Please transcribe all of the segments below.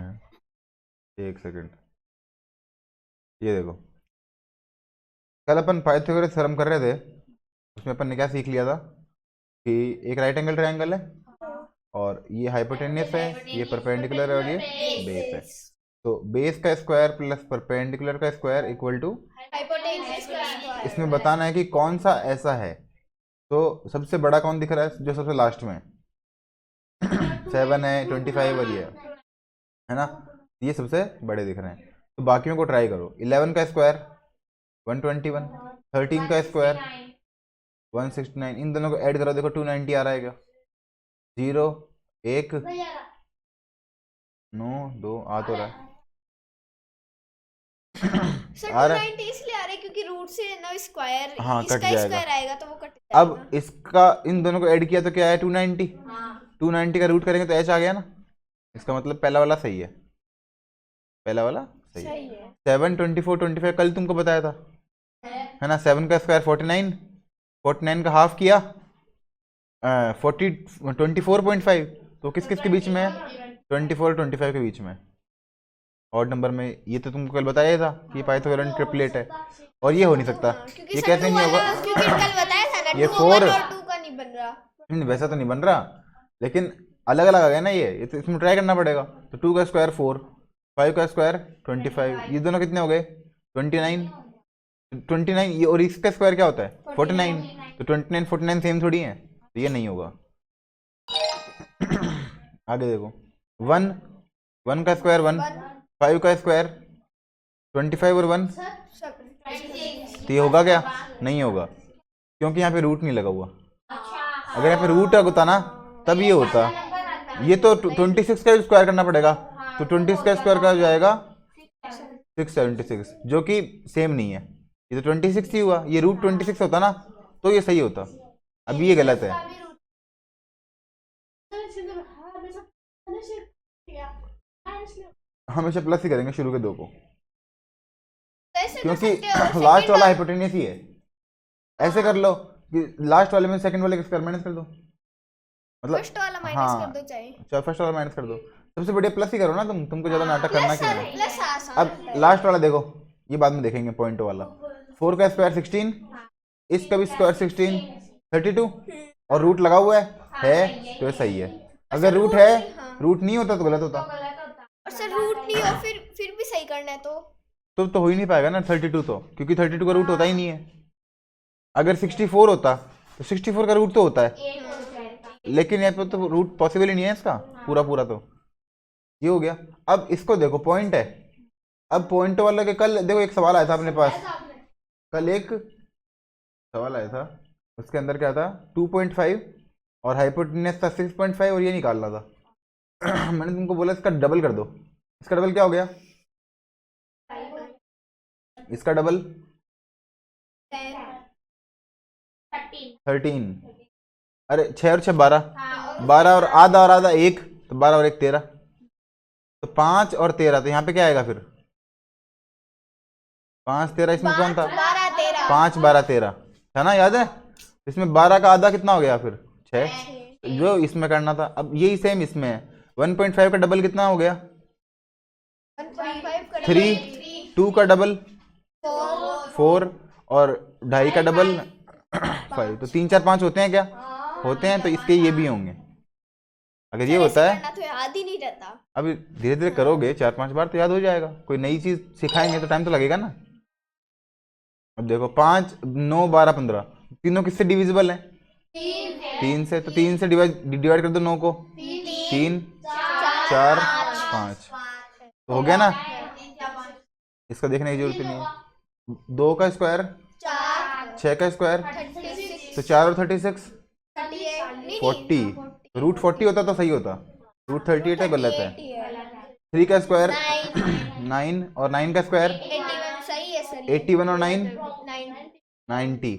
हैं। एक सेकंड, ये देखो, कल अपन पाइथागोरस थ्योरम कर रहे थे, उसमें अपन ने क्या सीख लिया था कि एक राइट एंगल ट्रायंगल है और ये हाइपोटेन्यूस है, ये परपेंडिकुलर है और ये बेस है। तो बेस का स्क्वायर प्लस परपेंडिकुलर का स्क्वायर इक्वल टू हाइपोटेन्यूस का स्क्वायर। इसमें बताना है कि कौन सा ऐसा है। तो सबसे बड़ा कौन दिख रहा है, जो सबसे लास्ट में 7 है, 25 और ये है ना, ये सबसे बड़े दिख रहे हैं। तो बाकियों को ट्राई करो। 11 का स्क्वायर 121, 13 का स्क्वायर 169, इन दोनों को ऐड करो, देखो 290 आ रहा है क्या? 0 1 9 2 आ तो रहा है। सर आ रहा है, 290 इसलिए आ रहा है क्योंकि रूट से ना स्क्वायर, हाँ कट इसका जाएगा। स्क्वायर आएगा तो वो कट जाएगा। अब इसका इन दोनों को ऐड किया तो क्या है 290, 290 का रूट करेंगे तो एच आ गया ना, इसका मतलब पहला वाला सही है, पहला वाला सही है। 7 24 25 कल तुमको बताया था, है ना। 7 का स्क्वायर 49, 49 का हाफ किया 24.5, तो किस किस के बीच में है? 24 25 के बीच में, ऑड नंबर में। ये तो तुमको कल बताया था कि पाइथागोरन ट्रिपलेट है, और ये हो नहीं सकता, क्योंकि ये सर कैसे टू नहीं होगा? वाला, क्योंकि कल बताया था ना ये 2 4 1 और 2 का नहीं बन रहा। नहीं, वैसा तो नहीं बन रहा, लेकिन अलग अलग आ गया ना ये तो इसमें ट्राई करना पड़ेगा। तो 2 का स्क्वायर 4, 5 का स्क्वायर 25, ये दोनों कितने हो गए 29, 29 ये, और इसका स्क्वायर क्या होता है 49, तो 29 49 सेम थोड़ी है, तो ये नहीं होगा। आगे देखो 1, 1 का स्क्वायर 1, 5 का स्क्वायर 25 और 1, तो ये होगा क्या? नहीं होगा, क्योंकि यहाँ पे रूट नहीं लगा हुआ। अगर यहाँ पे रूट होता ना तब ये होता। ये तो 26 का स्क्वायर करना पड़ेगा, तो 26 का स्क्वायर का हो जाएगा 676, जो कि सेम नहीं है। ये तो 26 ही हुआ, ये रूट 26 होता ना तो ये सही होता। अब ये गलत है, हमेशा प्लस ही करेंगे शुरू के दो को, क्योंकि लास्ट वाला हाइपोटेन्यूस ही है। ऐसे कर लो कि लास्ट वाले में सेकंड वाले का स्क्वायर माइनस कर दो, मतलब फर्स्ट वाला माइनस हाँ, कर दो चाहे। चलो फर्स्ट वाला माइनस कर दो, सबसे बढ़िया प्लस ही करो ना, तुमको ज्यादा नाटक करना प्लस क्यों सर, है? प्लस आसान अब लास्ट वाला देखो, ये बाद में देखेंगे पॉइंट वाला। 4 का स्क्वायर 16, इसका भी स्क्वायर 16 32, और रूट लगा हुआ है तो ये सही है। अगर रूट है, रूट नहीं होता तो गलत होता। और सर रूट नहीं हो फिर भी सही करना है तो हो ही नहीं पाएगा ना 32 तो, क्योंकि 32 का रूट होता ही नहीं है। अगर 64 होता तो 64 का रूट तो होता है, लेकिन यहाँ पे तो रूट पॉसिबल ही नहीं है इसका पूरा पूरा, तो ये हो गया। अब इसको देखो, पॉइंट है। अब पॉइंट वाला के कल देखो एक सवाल आया था अपने पास, कल एक सवाल आया था, उसके अंदर क्या था 2.5 और हाइपोटेन्यूस था 6.5 और ये निकालना था। मैंने तुमको बोला इसका डबल कर दो, इसका डबल क्या हो गया? इसका डबल 13, अरे 6 और 6 12, 12 और आधा 1, तो 12 और 1 13, तो 5 और 13, तो यहाँ पे क्या आएगा फिर 5 13, इसमें कौन था 5 12 13 था ना, याद है? इसमें 12 का आधा कितना हो गया फिर 6, जो इसमें करना था। अब यही सेम इसमें है, 1.5 का डबल कितना हो गया 3, 2 का डबल 4, और 2.5 का डबल 5, तो 3 4 5 होते हैं क्या? होते हैं, तो इसके ये भी होंगे। अगर ये होता है तो याद ही नहीं रहता। अब धीरे धीरे करोगे 4 5 बार तो याद हो जाएगा, कोई नई चीज सिखाएंगे तो टाइम तो लगेगा ना। अब देखो 5 9 12 15, तीनों किससे डिविजिबल है 3 से, तो 3 से डिवाइड कर दो 9 को, 3 4 5, तो हो गया ना, इसका देखने की जरूरत नहीं है। 2 का स्क्वायर 6 का स्क्वायर, तो 4 और 36 40, रूट 40 होता तो सही होता, रूट 38 है, गलत है। 3 का स्क्वायर 9 और 9 का स्क्वायर 81 और 9 90,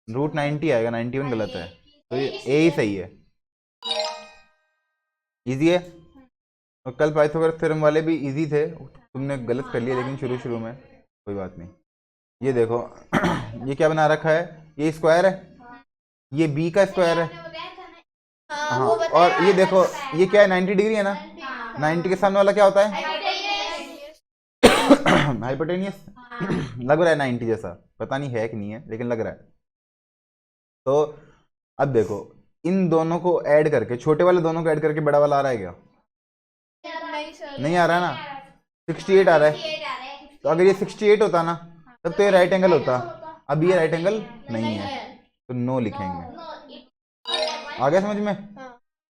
रूट 90 आएगा, 91 गलत है, तो ये ए ही सही है। इजी है, और कल पाइथागोरस थ्योरम वाले भी इजी थे, तुमने गलत कर लिया लेकिन शुरू शुरू में, कोई बात नहीं। ये देखो ये क्या बना रखा है, ये स्क्वायर है, ये बी का स्क्वायर है, हाँ, और ये देखो ये क्या है 90 डिग्री है ना, 90 के सामने वाला क्या होता है? हाइपोटेनियस। लग रहा है 90 जैसा, पता नहीं है कि नहीं है, लेकिन लग रहा है। तो अब देखो, इन दोनों को ऐड करके, छोटे वाले दोनों को ऐड करके बड़ा वाला आ रहा है क्या? नहीं सर, नहीं आ रहा है ना, 68 आ रहा है। तो अगर ये 68 होता ना, तब तो ये राइट एंगल होता। अब ये राइट एंगल नहीं है, तो नो लिखेंगे। आ गया समझ में? हाँ।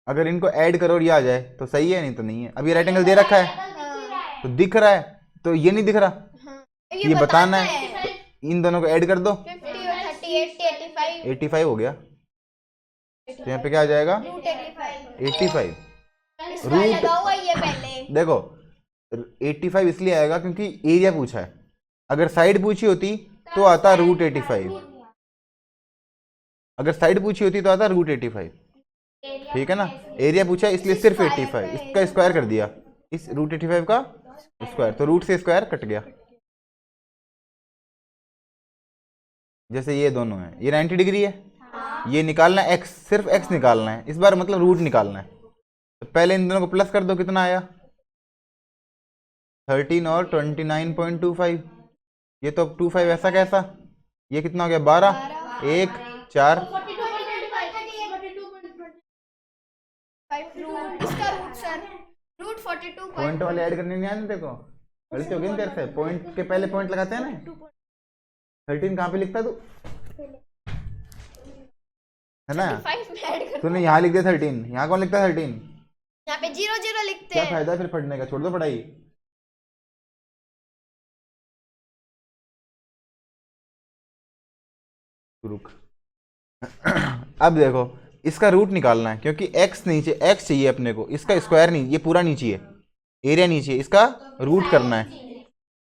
अगर इनको ऐड करो और ये आ जाए तो सही है, नहीं तो नहीं है। अब ये राइट एंगल दे रखा है हाँ, तो दिख रहा है, तो ये नहीं दिख रहा, हाँ। ये बताना है। तो इन दोनों को ऐड कर दो, 50 और 30 80 85 85 हो गया। तो यहाँ पे क्या आ जाएगा? रूट 85 85। इसका लगा हुआ ये पहले। देखो 85 इसलिए आएगा क्योंकि एरिया पूछा है। अगर साइड पूछी होती तो आता रूट 85। अगर साइड पूछी होती तो आता रूट 85। ठीक है ना, एरिया पूछा है इसलिए सिर्फ 85, इसका स्क्वायर कर दिया, इस रूट 85 का स्क्वायर, तो रूट से स्क्वायर कट गया। जैसे ये दोनों हैं, ये 90 डिग्री है, ये निकालना है एक्स, सिर्फ एक्स निकालना है इस बार, मतलब रूट निकालना है। तो पहले इन दोनों को प्लस कर दो, कितना आया? 13 और 29.25। ये तो 25 ऐसा कैसा, ये कितना हो गया? 12 1 4 रूट, इसका रूट सर रूट 42 पॉइंट वाले ऐड करने नहीं आए देखो, गलती हो गई ना तेरे से। पॉइंट के पहले पॉइंट लगाते हैं ना। 13 कहाँ पे लिखता तू, है ना? 5 में ऐड कर। तूने यहाँ लिख दिया 13, यहाँ कौन लिखता है 13? यहाँ पे 0 0 लिखते क्या हैं। फायदा है फिर पढ़ने का, छोड़ दो पढ़ाई। रुक। अब देखो, इसका रूट निकालना है क्योंकि x नीचे, x चाहिए अपने को, इसका स्क्वायर नहीं, ये पूरा नहीं चाहिए, एरिया नहीं चाहिए, इसका रूट करना है।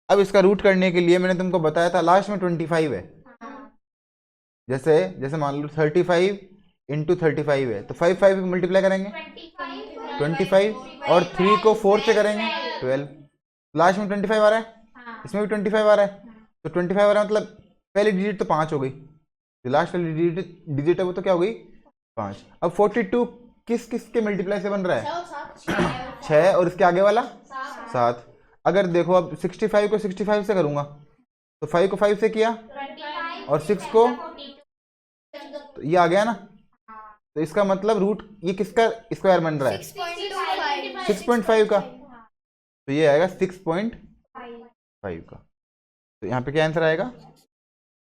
अब इसका रूट करने के लिए मैंने तुमको बताया था लास्ट में 25 है। जैसे जैसे मान लो 35 इंटू 35 है, तो 5 5 मल्टीप्लाई करेंगे 25, और 3 को 4 से करेंगे 12। लास्ट में 25 आ रहा है, इसमें भी 25 आ रहा है, तो 25 आ रहा है, मतलब पहली डिजिट तो 5 हो गई, जो लास्ट वाली डिजिट है वो तो क्या हो गई? 5। अब 42 किस किस के मल्टीप्लाई से बन रहा है? 6, और इसके आगे वाला 7। अगर देखो अब 65 को 65 से करूंगा, तो 5 को 5 से किया और 6 को, तो ये आ गया ना। तो इसका मतलब रूट, ये किसका स्क्वायर बन रहा है? 6.5 का, तो ये आएगा 6.5 का। तो यहाँ पे क्या आंसर आएगा?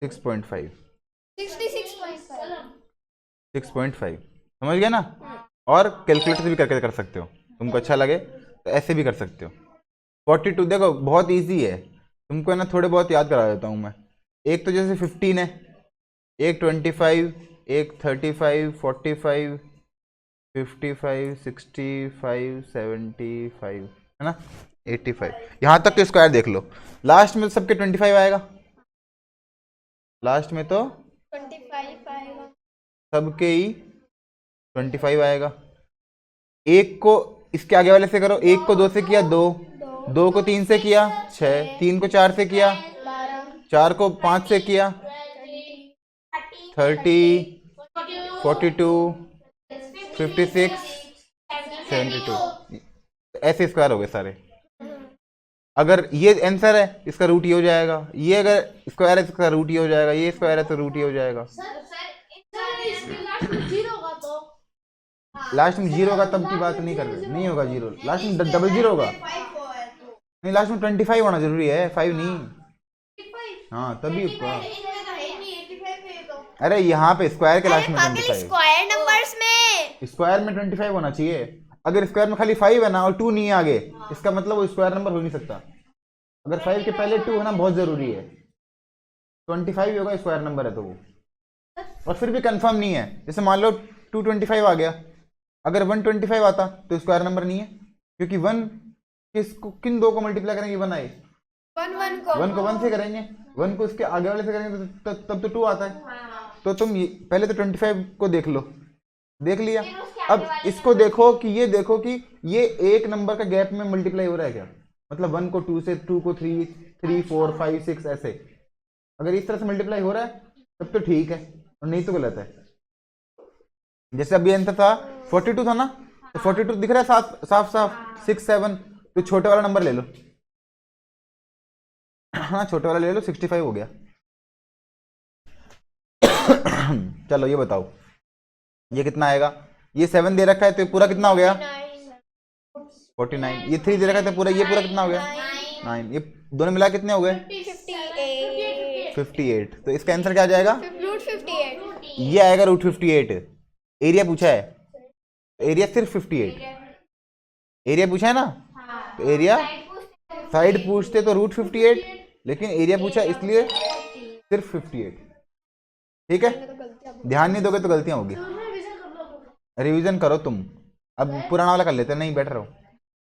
6.5। 6.5 समझ गया ना? और कैलकुलेटर से भी करके कर सकते हो, तुमको अच्छा लगे तो ऐसे भी कर सकते हो। 42 देखो बहुत इजी है, तुमको है ना थोड़े बहुत याद करा देता हूँ मैं। एक तो जैसे 15 है, एक 25, एक 35, 45, 55, 65, 75 है ना, 85, यहाँ तक के स्क्वायर देख लो। लास्ट में सबके 25 आएगा, लास्ट में तो 25 आएगा, सबके ही 25 आएगा। एक को इसके आगे वाले से करो, एक को 2 से किया 2, 2 को 3 से किया 6, 3 को 4 से किया 4 को 5 से किया 30, 42, 56, 72, ऐसे स्क्वायर हो गए सारे। अगर ये आंसर है इसका रूट ये हो जाएगा, ये अगर स्क्वायर है इसका रूट ये हो जाएगा, ये स्क्वायर है तो रूट ये हो जाएगा। लास्ट में 0 होगा तब की बात नहीं कर रहे, नहीं होगा 0, लास्ट में डबल 0 होगा, नहीं लास्ट में 25 होना जरूरी है, 5 नहीं। हाँ तभी उसका, अरे यहाँ पे स्क्वायर के लास्ट में 25, स्क्वायर नंबर्स में स्क्वायर में 25 होना चाहिए। अगर स्क्वायर में खाली 5 है ना और 2 नहीं है आगे, इसका मतलब वो स्क्वायर नंबर हो नहीं सकता। अगर 5 के पहले 2 होना बहुत जरूरी है, 25 ही होगा स्क्वायर नंबर है तो वो। और फिर भी कंफर्म नहीं है, जैसे मान लो 225 आ गया, अगर 125 आता तो स्क्वायर नंबर नहीं है, क्योंकि 1 किन दो को मल्टीप्लाई करेंगे 1 आए, 1 को 1 से करेंगे, 1 को इसके आगे वाले से करेंगे तो तब तो 2 आता है। तो तुम पहले तो 25 को देख लो, देख लिया, अब इसको देखो कि ये देखो कि ये एक नंबर का गैप में मल्टीप्लाई हो रहा है क्या, मतलब 1 को 2 से, 2 को 3, 3 4 5 6 ऐसे, अगर इस तरह से मल्टीप्लाई हो रहा है तब तो ठीक है, और नहीं तो गलत है। जैसे अभी आंसर था 42 था ना, तो 42 दिख रहा है साफ साफ साफ। 6 7, तो छोटे वाला नंबर ले लो। हाँ छोटे वाला ले लो, 65 हो गया। चलो ये बताओ ये कितना आएगा। ये 7 दे रखा है तो ये पूरा कितना हो गया 49। ये 3 दे रखा है तो पूरा, ये पूरा कितना हो गया 9। ये दोनों मिला कितने हो गए 58। तो इसका आंसर क्या आ जाएगा रूट 58। ये आएगा रूट 58। एरिया पूछा है, एरिया सिर्फ 58 एरिया पूछा है ना। तो एरिया साइड पूछते तो रूट 58, लेकिन एरिया पूछा इसलिए सिर्फ 58। ठीक है, ध्यान नहीं दोगे तो गलतियां होगी। रिवीजन करो तुम। अब पुराना वाला कर लेते हैं, नहीं बेटर हो।